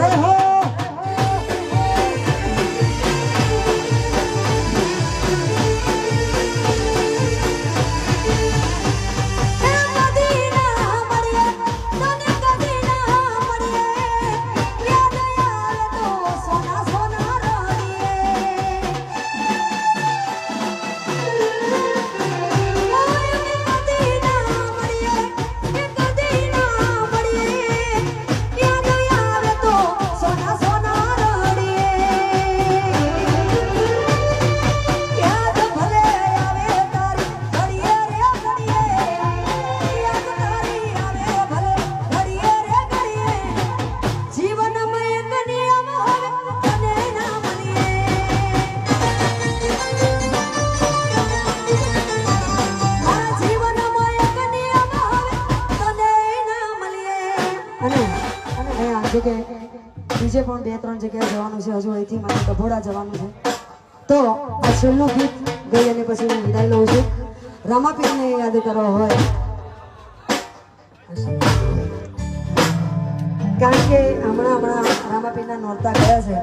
જય હો બીજે પણ 2-3 જગ્યાએ જવાનું છે હજુ અહીંથી મારે કભોડા જવાનું છે તો આ છેલ્લું ગીત ગઈ અને પછી હું વિદાય લઉં છું રામાપીરને યાદ કરો હોય કારણ કે હમણાં રામાપીરના નોરતા ગયા છે